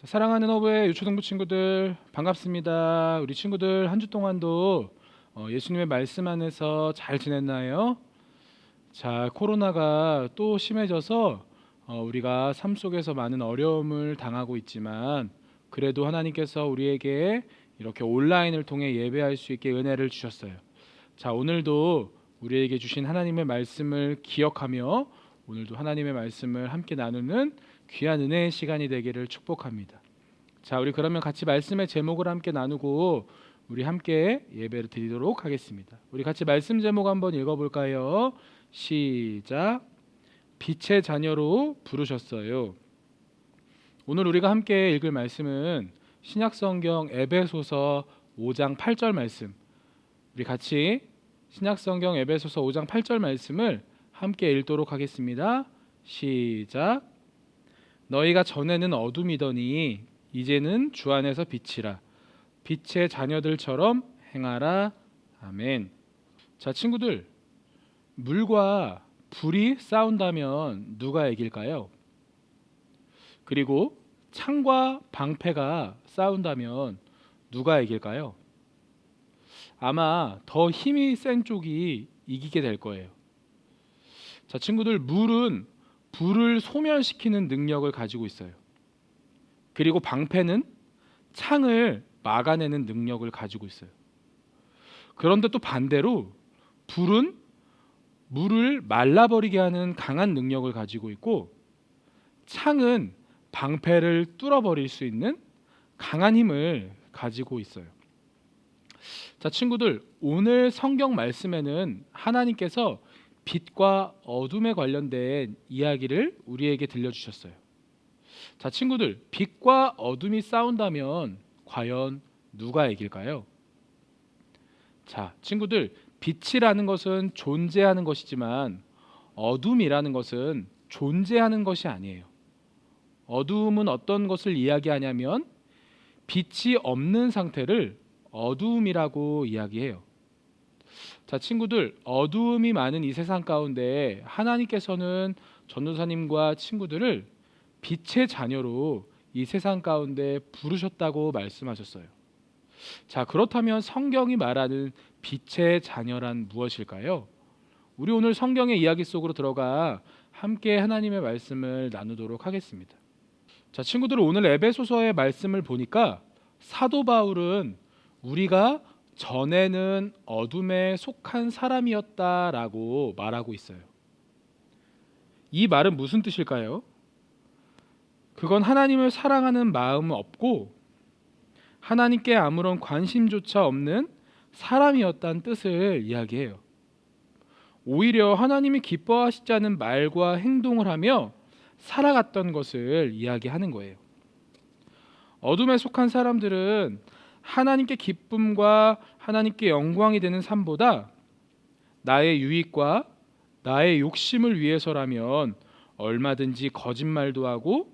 사랑하는 허브의 유초등부 친구들 반갑습니다. 우리 친구들 한 주 동안도 예수님의 말씀 안에서 잘 지냈나요? 자, 코로나가 또 심해져서 우리가 삶 속에서 많은 어려움을 당하고 있지만 그래도 하나님께서 우리에게 이렇게 온라인을 통해 예배할 수 있게 은혜를 주셨어요. 자, 오늘도 우리에게 주신 하나님의 말씀을 기억하며 오늘도 하나님의 말씀을 함께 나누는 귀한 은혜의 시간이 되기를 축복합니다. 자, 우리 그러면 같이 말씀의 제목을 함께 나누고 우리 함께 예배를 드리도록 하겠습니다. 우리 같이 말씀 제목 한번 읽어볼까요? 시작. 빛의 자녀로 부르셨어요. 오늘 우리가 함께 읽을 말씀은 신약성경 에베소서 5장 8절 말씀. 우리 같이 신약성경 에베소서 5장 8절 말씀을 함께 읽도록 하겠습니다. 시작. 너희가 전에는 어둠이더니 이제는 주 안에서 빛이라. 빛의 자녀들처럼 행하라. 아멘. 자, 친구들, 물과 불이 싸운다면 누가 이길까요? 그리고 창과 방패가 싸운다면 누가 이길까요? 아마 더 힘이 센 쪽이 이기게 될 거예요. 자, 친구들, 물은 불을 소멸시키는 능력을 가지고 있어요. 그리고 방패는 창을 막아내는 능력을 가지고 있어요. 그런데 또 반대로 불은 물을 말라버리게 하는 강한 능력을 가지고 있고 창은 방패를 뚫어버릴 수 있는 강한 힘을 가지고 있어요. 자, 친구들, 오늘 성경 말씀에는 하나님께서 빛과 어둠에 관련된 이야기를 우리에게 들려주셨어요. 자, 친구들, 빛과 어둠이 싸운다면 과연 누가 이길까요? 자, 친구들, 빛이라는 것은 존재하는 것이지만 어둠이라는 것은 존재하는 것이 아니에요. 어둠은 어떤 것을 이야기하냐면 빛이 없는 상태를 어두움이라고 이야기해요. 자, 친구들, 어두움이 많은 이 세상 가운데 하나님께서는 전도사님과 친구들을 빛의 자녀로 이 세상 가운데 부르셨다고 말씀하셨어요. 자, 그렇다면 성경이 말하는 빛의 자녀란 무엇일까요? 우리 오늘 성경의 이야기 속으로 들어가 함께 하나님의 말씀을 나누도록 하겠습니다. 자, 친구들, 오늘 에베소서의 말씀을 보니까 사도 바울은 우리가 전에는 어둠에 속한 사람이었다라고 말하고 있어요. 이 말은 무슨 뜻일까요? 그건 하나님을 사랑하는 마음은 없고 하나님께 아무런 관심조차 없는 사람이었다는 뜻을 이야기해요. 오히려 하나님이 기뻐하시지 않은 말과 행동을 하며 살아갔던 것을 이야기하는 거예요. 어둠에 속한 사람들은 하나님께 기쁨과 하나님께 영광이 되는 삶보다 나의 유익과 나의 욕심을 위해서라면 얼마든지 거짓말도 하고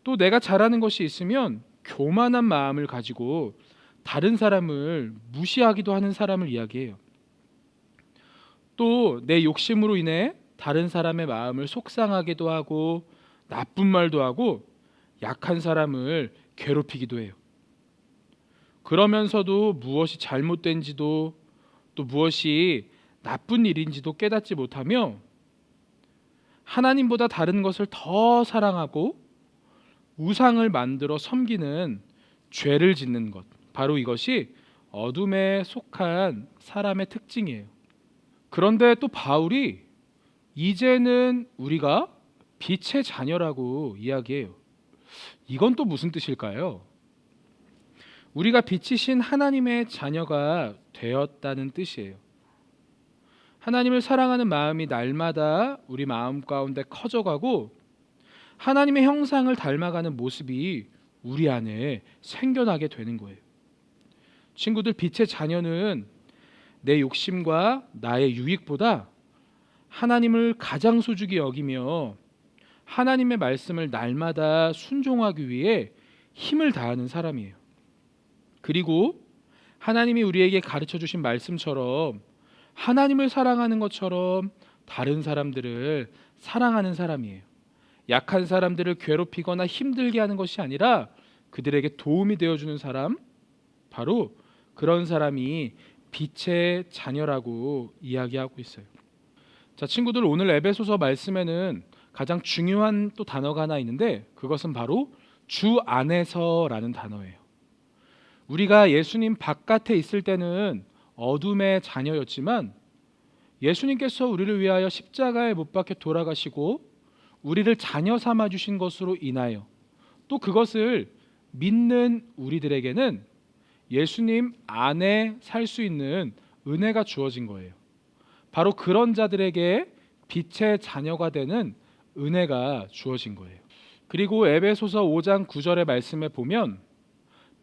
또 내가 잘하는 것이 있으면 교만한 마음을 가지고 다른 사람을 무시하기도 하는 사람을 이야기해요. 또 내 욕심으로 인해 다른 사람의 마음을 속상하게도 하고 나쁜 말도 하고 약한 사람을 괴롭히기도 해요. 그러면서도 무엇이 잘못된지도 또 무엇이 나쁜 일인지도 깨닫지 못하며 하나님보다 다른 것을 더 사랑하고 우상을 만들어 섬기는 죄를 짓는 것, 바로 이것이 어둠에 속한 사람의 특징이에요. 그런데 또 바울이 이제는 우리가 빛의 자녀라고 이야기해요. 이건 또 무슨 뜻일까요? 우리가 빛이신 하나님의 자녀가 되었다는 뜻이에요. 하나님을 사랑하는 마음이 날마다 우리 마음 가운데 커져가고 하나님의 형상을 닮아가는 모습이 우리 안에 생겨나게 되는 거예요. 친구들, 빛의 자녀는 내 욕심과 나의 유익보다 하나님을 가장 소중히 여기며 하나님의 말씀을 날마다 순종하기 위해 힘을 다하는 사람이에요. 그리고 하나님이 우리에게 가르쳐 주신 말씀처럼 하나님을 사랑하는 것처럼 다른 사람들을 사랑하는 사람이에요. 약한 사람들을 괴롭히거나 힘들게 하는 것이 아니라 그들에게 도움이 되어주는 사람, 바로 그런 사람이 빛의 자녀라고 이야기하고 있어요. 자, 친구들, 오늘 에베소서 말씀에는 가장 중요한 또 단어가 하나 있는데 그것은 바로 주 안에서라는 단어예요. 우리가 예수님 바깥에 있을 때는 어둠의 자녀였지만 예수님께서 우리를 위하여 십자가에 못 박혀 돌아가시고 우리를 자녀 삼아 주신 것으로 인하여 또 그것을 믿는 우리들에게는 예수님 안에 살 수 있는 은혜가 주어진 거예요. 바로 그런 자들에게 빛의 자녀가 되는 은혜가 주어진 거예요. 그리고 에베소서 5장 9절의 말씀에 보면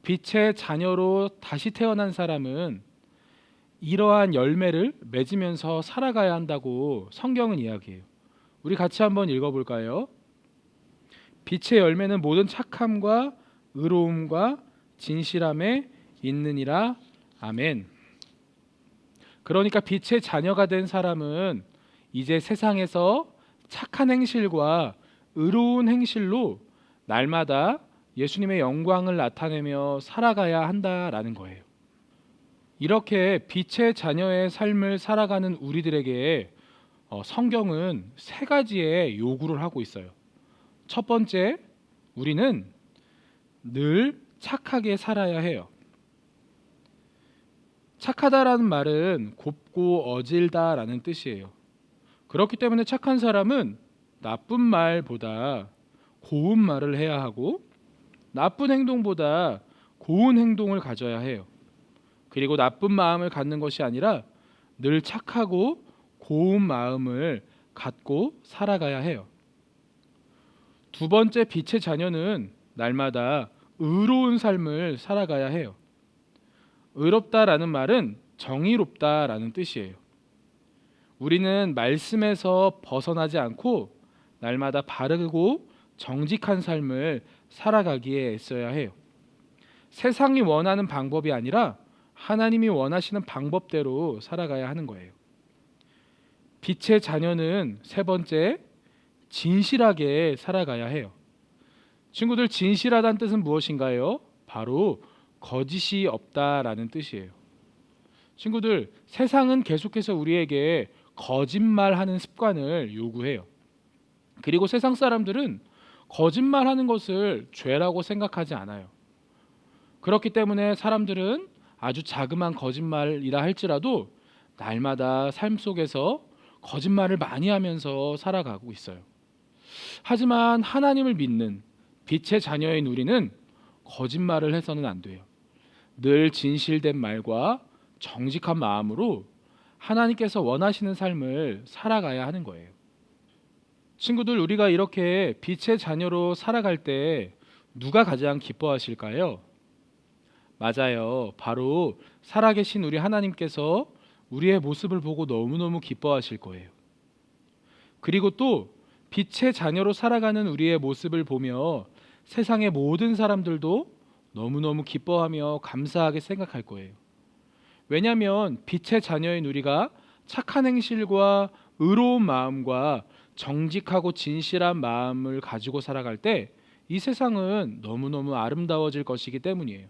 빛의 자녀로 다시 태어난 사람은 이러한 열매를 맺으면서 살아가야 한다고 성경은 이야기해요. 우리 같이 한번 읽어볼까요? 빛의 열매는 모든 착함과 의로움과 진실함에 있느니라. 아멘. 그러니까 빛의 자녀가 된 사람은 이제 세상에서 착한 행실과 의로운 행실로 날마다 예수님의 영광을 나타내며 살아가야 한다라는 거예요. 이렇게 빛의 자녀의 삶을 살아가는 우리들에게 성경은 세 가지의 요구를 하고 있어요. 첫 번째, 우리는 늘 착하게 살아야 해요. 착하다라는 말은 곱고 어질다라는 뜻이에요. 그렇기 때문에 착한 사람은 나쁜 말보다 고운 말을 해야 하고 나쁜 행동보다 고운 행동을 가져야 해요. 그리고 나쁜 마음을 갖는 것이 아니라 늘 착하고 고운 마음을 갖고 살아가야 해요. 두 번째, 빛의 자녀는 날마다 의로운 삶을 살아가야 해요. 의롭다라는 말은 정의롭다라는 뜻이에요. 우리는 말씀에서 벗어나지 않고 날마다 바르고 정직한 삶을 살아가기에 애써야 해요. 세상이 원하는 방법이 아니라 하나님이 원하시는 방법대로 살아가야 하는 거예요. 빛의 자녀는 세 번째, 진실하게 살아가야 해요. 친구들, 진실하다는 뜻은 무엇인가요? 바로 거짓이 없다라는 뜻이에요. 친구들, 세상은 계속해서 우리에게 거짓말하는 습관을 요구해요. 그리고 세상 사람들은 거짓말하는 것을 죄라고 생각하지 않아요. 그렇기 때문에 사람들은 아주 자그마한 거짓말이라 할지라도 날마다 삶 속에서 거짓말을 많이 하면서 살아가고 있어요. 하지만 하나님을 믿는 빛의 자녀인 우리는 거짓말을 해서는 안 돼요. 늘 진실된 말과 정직한 마음으로 하나님께서 원하시는 삶을 살아가야 하는 거예요. 친구들, 우리가 이렇게 빛의 자녀로 살아갈 때 누가 가장 기뻐하실까요? 맞아요. 바로 살아계신 우리 하나님께서 우리의 모습을 보고 너무너무 기뻐하실 거예요. 그리고 또 빛의 자녀로 살아가는 우리의 모습을 보며 세상의 모든 사람들도 너무너무 기뻐하며 감사하게 생각할 거예요. 왜냐하면 빛의 자녀인 우리가 착한 행실과 의로운 마음과 정직하고 진실한 마음을 가지고 살아갈 때 이 세상은 너무너무 아름다워질 것이기 때문이에요.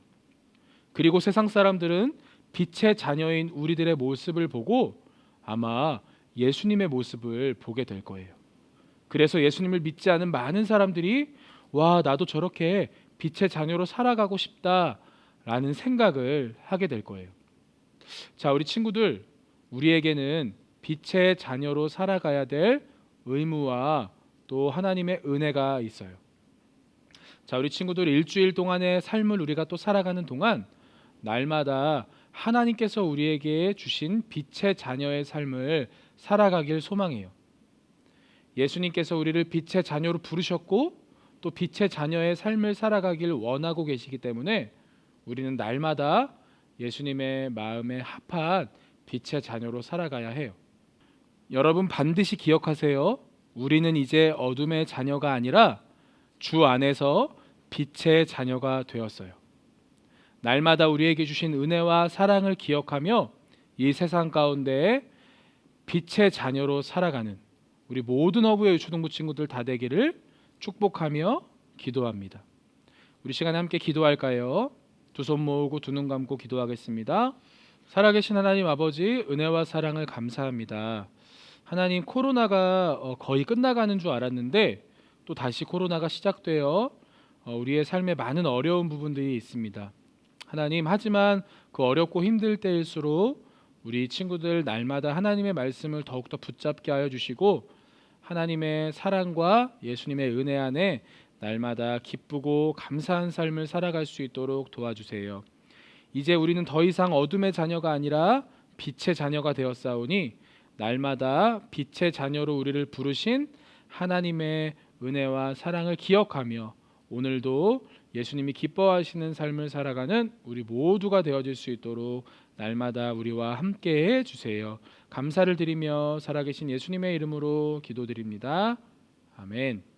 그리고 세상 사람들은 빛의 자녀인 우리들의 모습을 보고 아마 예수님의 모습을 보게 될 거예요. 그래서 예수님을 믿지 않은 많은 사람들이 와, 나도 저렇게 빛의 자녀로 살아가고 싶다라는 생각을 하게 될 거예요. 자, 우리 친구들, 우리에게는 빛의 자녀로 살아가야 될 의무와 또 하나님의 은혜가 있어요. 자, 우리 친구들, 일주일 동안의 삶을 우리가 또 살아가는 동안 날마다 하나님께서 우리에게 주신 빛의 자녀의 삶을 살아가길 소망해요. 예수님께서 우리를 빛의 자녀로 부르셨고 또 빛의 자녀의 삶을 살아가길 원하고 계시기 때문에 우리는 날마다 예수님의 마음에 합한 빛의 자녀로 살아가야 해요. 여러분, 반드시 기억하세요. 우리는 이제 어둠의 자녀가 아니라 주 안에서 빛의 자녀가 되었어요. 날마다 우리에게 주신 은혜와 사랑을 기억하며 이 세상 가운데 빛의 자녀로 살아가는 우리 모든 어부의 유초등부 친구들 다 되기를 축복하며 기도합니다. 우리 시간에 함께 기도할까요? 두 손 모으고 두 눈 감고 기도하겠습니다. 살아계신 하나님 아버지, 은혜와 사랑을 감사합니다. 하나님, 코로나가 거의 끝나가는 줄 알았는데 또 다시 코로나가 시작되어 우리의 삶에 많은 어려운 부분들이 있습니다. 하나님, 하지만 그 어렵고 힘들 때일수록 우리 친구들 날마다 하나님의 말씀을 더욱더 붙잡게 하여 주시고 하나님의 사랑과 예수님의 은혜 안에 날마다 기쁘고 감사한 삶을 살아갈 수 있도록 도와주세요. 이제 우리는 더 이상 어둠의 자녀가 아니라 빛의 자녀가 되었사오니 날마다 빛의 자녀로 우리를 부르신 하나님의 은혜와 사랑을 기억하며 오늘도 예수님이 기뻐하시는 삶을 살아가는 우리 모두가 되어질 수 있도록 날마다 우리와 함께 해 주세요. 감사를 드리며 살아계신 예수님의 이름으로 기도드립니다. 아멘.